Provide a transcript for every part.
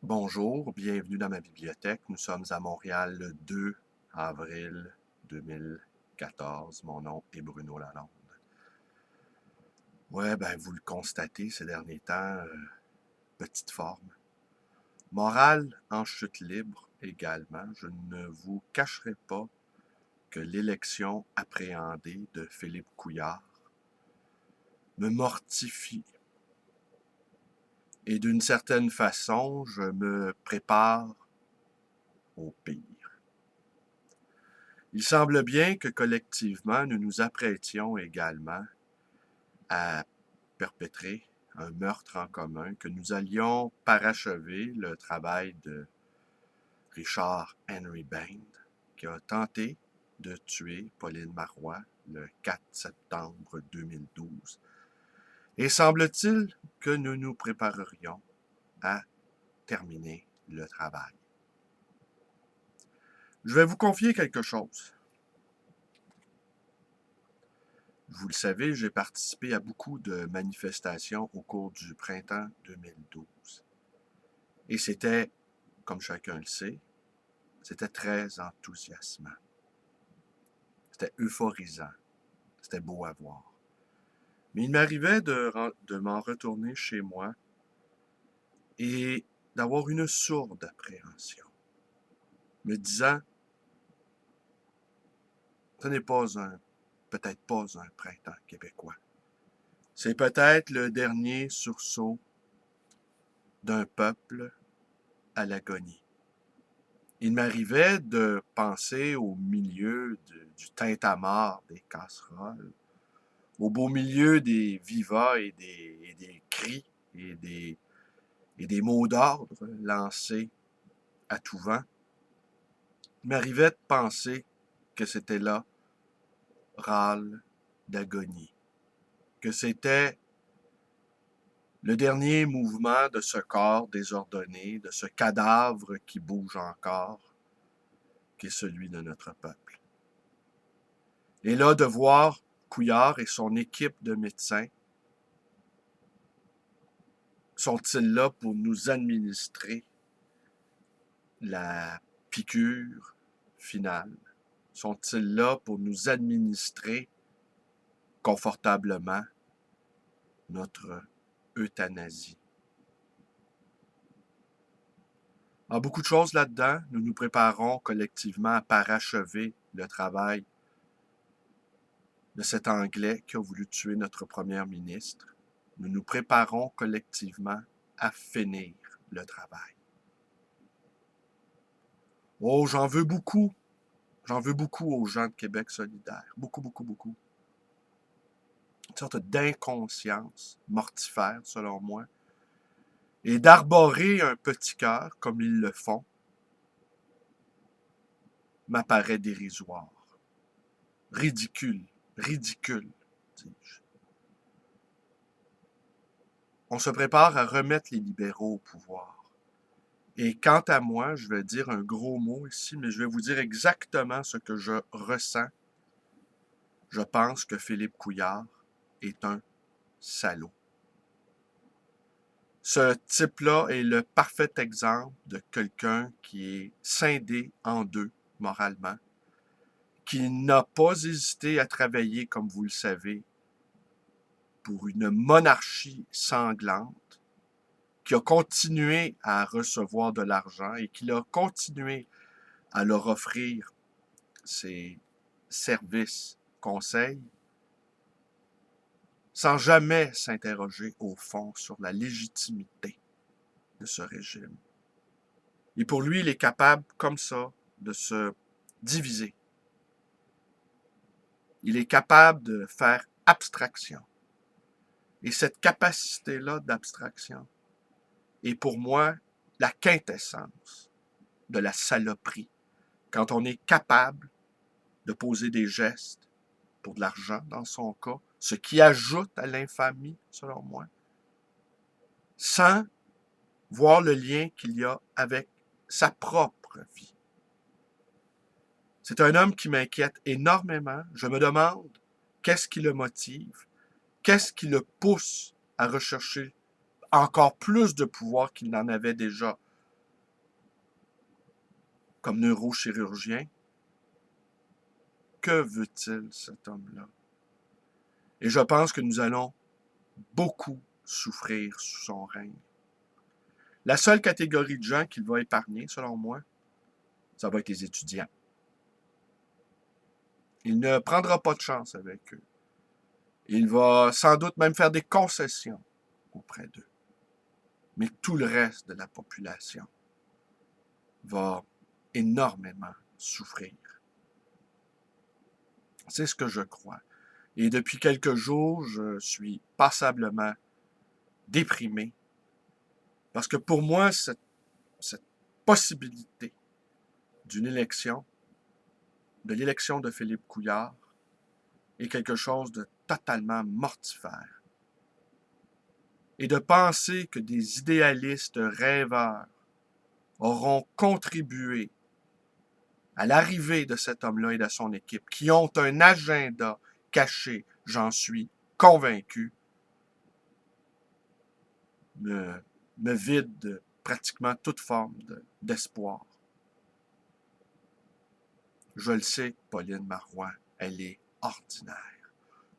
Bonjour, bienvenue dans ma bibliothèque. Nous sommes à Montréal le 2 avril 2014. Mon nom est Bruno Lalonde. Ouais, vous le constatez ces derniers temps, petite forme. Morale en chute libre également. Je ne vous cacherai pas que l'élection appréhendée de Philippe Couillard me mortifie. Et d'une certaine façon, je me prépare au pire. Il semble bien que collectivement, nous nous apprêtions également à perpétrer un meurtre en commun, que nous allions parachever le travail de Richard Henry Band, qui a tenté de tuer Pauline Marois le 4 septembre 2012. Et semble-t-il que nous nous préparerions à terminer le travail. Je vais vous confier quelque chose. Vous le savez, j'ai participé à beaucoup de manifestations au cours du printemps 2012. Et c'était, comme chacun le sait, c'était très enthousiasmant. C'était euphorisant. C'était beau à voir. Mais il m'arrivait de m'en retourner chez moi et d'avoir une sourde appréhension, me disant, ce n'est peut-être pas un printemps québécois. C'est peut-être le dernier sursaut d'un peuple à l'agonie. Il m'arrivait de penser au milieu du tintamarre des casseroles, au beau milieu des vivas et des cris et des mots d'ordre lancés à tout vent. Il m'arrivait de penser que c'était là râle d'agonie, que c'était le dernier mouvement de ce corps désordonné, de ce cadavre qui bouge encore, qui est celui de notre peuple. Et là, de voir Couillard et son équipe de médecins, sont-ils là pour nous administrer la piqûre finale? Sont-ils là pour nous administrer confortablement notre euthanasie? En beaucoup de choses là-dedans, nous nous préparons collectivement à parachever le travail de cet Anglais qui a voulu tuer notre première ministre. Nous nous préparons collectivement à finir le travail. Oh, j'en veux beaucoup. J'en veux beaucoup aux gens de Québec solidaire. Beaucoup, beaucoup, beaucoup. Une sorte d'inconscience mortifère, selon moi. Et d'arborer un petit cœur, comme ils le font, m'apparaît dérisoire. Ridicule. Ridicule, dis-je. On se prépare à remettre les libéraux au pouvoir. Et quant à moi, je vais dire un gros mot ici, mais je vais vous dire exactement ce que je ressens. Je pense que Philippe Couillard est un salaud. Ce type-là est le parfait exemple de quelqu'un qui est scindé en deux moralement, qui n'a pas hésité à travailler, comme vous le savez, pour une monarchie sanglante, qui a continué à recevoir de l'argent et qui a continué à leur offrir ses services, conseils, sans jamais s'interroger au fond sur la légitimité de ce régime. Et pour lui, il est capable, comme ça, de se diviser. Il est capable de faire abstraction. Et cette capacité-là d'abstraction est pour moi la quintessence de la saloperie. Quand on est capable de poser des gestes pour de l'argent, dans son cas, ce qui ajoute à l'infamie, selon moi, sans voir le lien qu'il y a avec sa propre vie. C'est un homme qui m'inquiète énormément. Je me demande qu'est-ce qui le motive, qu'est-ce qui le pousse à rechercher encore plus de pouvoir qu'il n'en avait déjà comme neurochirurgien. Que veut-il, cet homme-là? Et je pense que nous allons beaucoup souffrir sous son règne. La seule catégorie de gens qu'il va épargner, selon moi, ça va être les étudiants. Il ne prendra pas de chance avec eux. Il va sans doute même faire des concessions auprès d'eux. Mais tout le reste de la population va énormément souffrir. C'est ce que je crois. Et depuis quelques jours, je suis passablement déprimé. Parce que pour moi, cette possibilité d'une élection, de l'élection de Philippe Couillard, est quelque chose de totalement mortifère. Et de penser que des idéalistes rêveurs auront contribué à l'arrivée de cet homme-là et de son équipe, qui ont un agenda caché, j'en suis convaincu, me vide de pratiquement toute forme d'espoir. Je le sais, Pauline Marois, elle est ordinaire.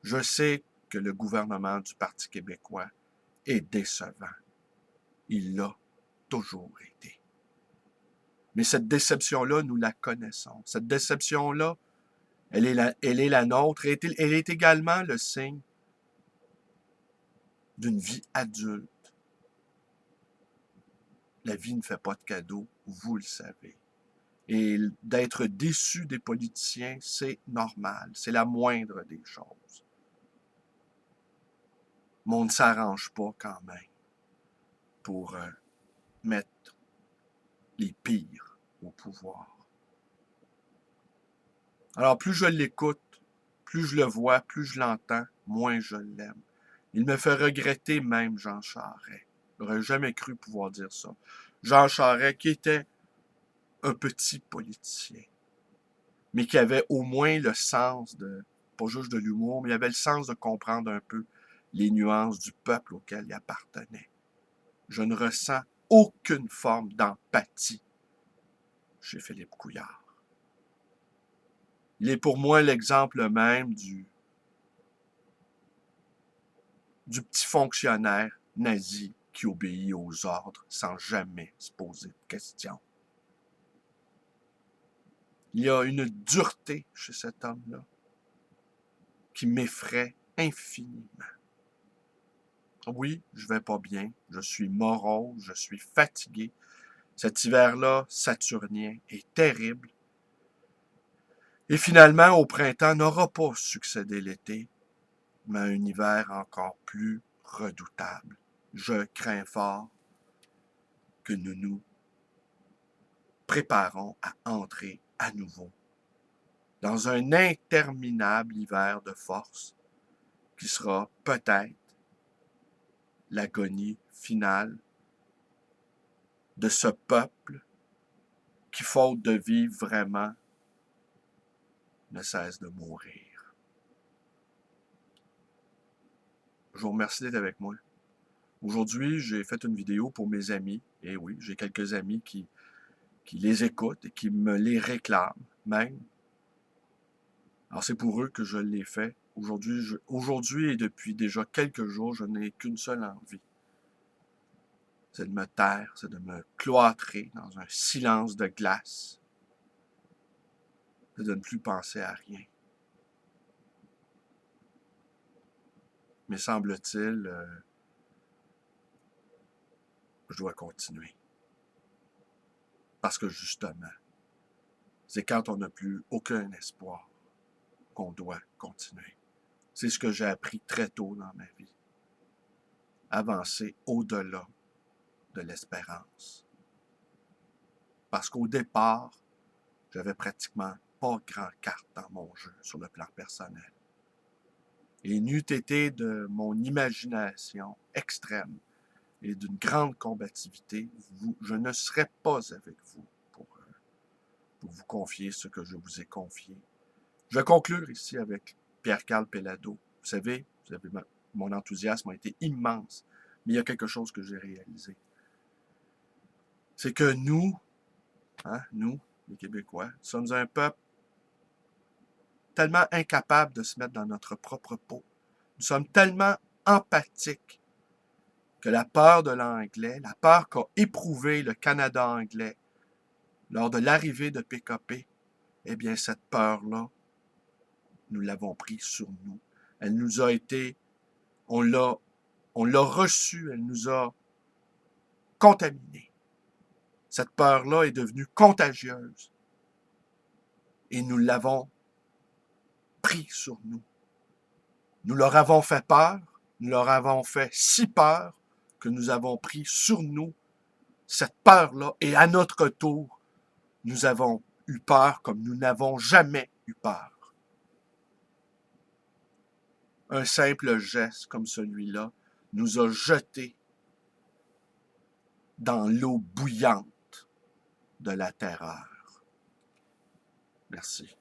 Je sais que le gouvernement du Parti québécois est décevant. Il l'a toujours été. Mais cette déception-là, nous la connaissons. Cette déception-là, elle est la nôtre. Elle est également le signe d'une vie adulte. La vie ne fait pas de cadeaux, vous le savez. Et d'être déçu des politiciens, c'est normal. C'est la moindre des choses. Mais on ne s'arrange pas quand même pour mettre les pires au pouvoir. Alors, plus je l'écoute, plus je le vois, plus je l'entends, moins je l'aime. Il me fait regretter même Jean Charest. J'aurais jamais cru pouvoir dire ça. Jean Charest, qui était un petit politicien, mais qui avait au moins le sens de, pas juste de l'humour, mais il avait le sens de comprendre un peu les nuances du peuple auquel il appartenait. Je ne ressens aucune forme d'empathie chez Philippe Couillard. Il est pour moi l'exemple même du petit fonctionnaire nazi qui obéit aux ordres sans jamais se poser de questions. Il y a une dureté chez cet homme-là qui m'effraie infiniment. Oui, je vais pas bien, je suis morose, je suis fatigué. Cet hiver-là, saturnien, est terrible. Et finalement, au printemps, n'aura pas succédé l'été, mais un hiver encore plus redoutable. Je crains fort que nous nous préparons à entrer à nouveau dans un interminable hiver de force qui sera peut-être l'agonie finale de ce peuple qui, faute de vivre vraiment, ne cesse de mourir. Je vous remercie d'être avec moi. Aujourd'hui, j'ai fait une vidéo pour mes amis. Et oui, j'ai quelques amis qui les écoutent et qui me les réclament même. Alors c'est pour eux que je l'ai fait. Aujourd'hui et depuis déjà quelques jours, je n'ai qu'une seule envie. C'est de me taire, c'est de me cloîtrer dans un silence de glace. C'est de ne plus penser à rien. Mais semble-t-il, je dois continuer. Parce que justement, c'est quand on n'a plus aucun espoir qu'on doit continuer. C'est ce que j'ai appris très tôt dans ma vie. Avancer au-delà de l'espérance. Parce qu'au départ, j'avais pratiquement pas grand carte dans mon jeu sur le plan personnel. Et n'eût été de mon imagination extrême et d'une grande combativité, je ne serais pas avec vous pour vous confier ce que je vous ai confié. Je vais conclure ici avec Pierre-Carl Pellado. Vous savez, mon enthousiasme a été immense, mais il y a quelque chose que j'ai réalisé. C'est que nous, les Québécois. Nous sommes un peuple tellement incapable de se mettre dans notre propre peau. Nous sommes tellement empathiques que la peur de l'anglais, la peur qu'a éprouvé le Canada anglais lors de l'arrivée de PKP, eh bien, cette peur-là, nous l'avons prise sur nous. Elle nous a été, on l'a reçue, elle nous a contaminés. Cette peur-là est devenue contagieuse et nous l'avons pris sur nous. Nous leur avons fait peur, nous leur avons fait si peur que nous avons pris sur nous cette peur-là et à notre tour, nous avons eu peur comme nous n'avons jamais eu peur. Un simple geste comme celui-là nous a jetés dans l'eau bouillante de la terreur. Merci.